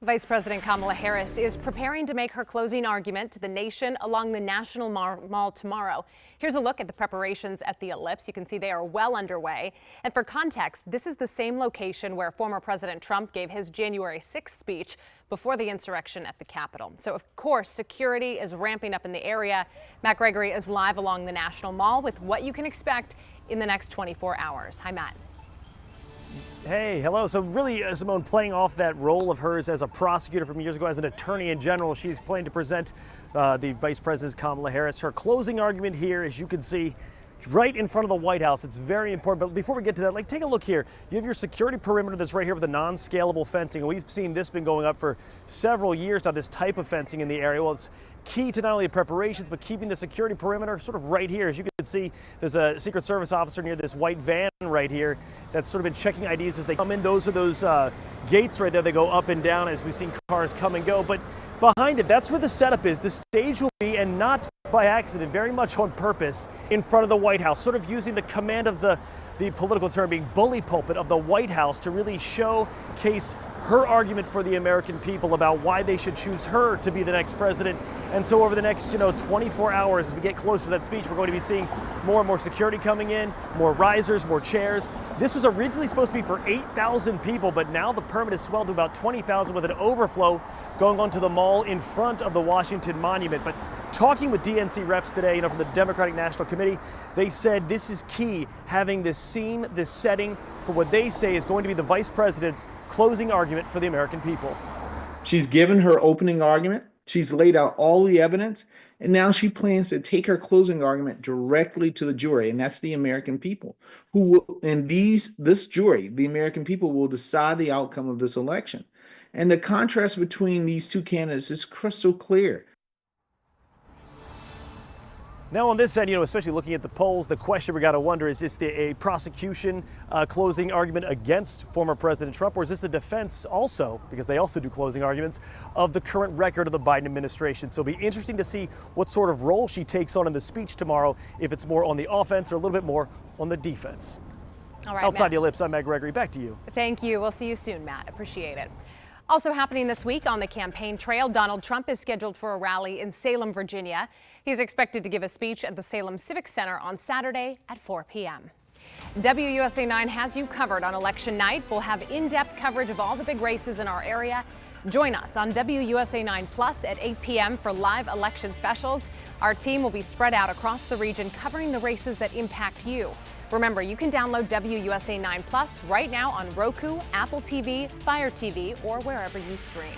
Vice President Kamala Harris is preparing to make her closing argument to the nation along the National Mall tomorrow. Here's a look at the preparations at the Ellipse. You can see they are well underway. And for context, this is the same location where former President Trump gave his January 6th speech before the insurrection at the Capitol. So, of course, security is ramping up in the area. Matt Gregory is live along the National Mall with what you can expect in the next 24 hours. Hi, Matt. Hey, hello. So really, Simone, playing off that role of hers as a prosecutor from years ago as an attorney in general, she's planning to present the Vice President Kamala Harris. Her closing argument here, as you can see, right in front of the White House. It's very important. But before we get to that, take a look here. You have your security perimeter that's right here with the non-scalable fencing. And we've seen this been going up for several years now, this type of fencing in the area. Well, it's key to not only the preparations, but keeping the security perimeter sort of right here. As you can see, there's a Secret Service officer near this white van right here that's sort of been checking IDs as they come in. Those are those gates right there. They go up and down as we've seen cars come and go. But behind it, that's where the setup is. The stage will be, and not by accident, very much on purpose, in front of the White House, sort of using the command of the political term being bully pulpit of the White House to really showcase her argument for the American people about why they should choose her to be the next president. And so over the next 24 hours, as we get closer to that speech, we're going to be seeing more and more security coming in, more risers, more chairs. This was originally supposed to be for 8,000 people, but now the permit has swelled to about 20,000 with an overflow going onto the mall in front of the Washington Monument. But talking with DNC reps today, from the Democratic National Committee, they said this is key, having this scene, this setting for what they say is going to be the vice president's closing argument for the American people. She's given her opening argument. She's laid out all the evidence, and now she plans to take her closing argument directly to the jury, and that's the American people who will, and this jury, the American people, will decide the outcome of this election. And the contrast between these two candidates is crystal clear. Now on this end, especially looking at the polls, the question we got to wonder is this a prosecution closing argument against former President Trump, or is this a defense also, because they also do closing arguments, of the current record of the Biden administration? So it'll be interesting to see what sort of role she takes on in the speech tomorrow, if it's more on the offense or a little bit more on the defense. All right, Outside Matt. the Ellipse, I'm Matt Gregory. Back to you. Thank you. We'll see you soon, Matt. Appreciate it. Also happening this week on the campaign trail, Donald Trump is scheduled for a rally in Salem, Virginia. He's expected to give a speech at the Salem Civic Center on Saturday at 4 p.m. WUSA 9 has you covered on election night. We'll have in-depth coverage of all the big races in our area. Join us on WUSA 9 Plus at 8 p.m. for live election specials. Our team will be spread out across the region covering the races that impact you. Remember, you can download WUSA 9 Plus right now on Roku, Apple TV, Fire TV, or wherever you stream.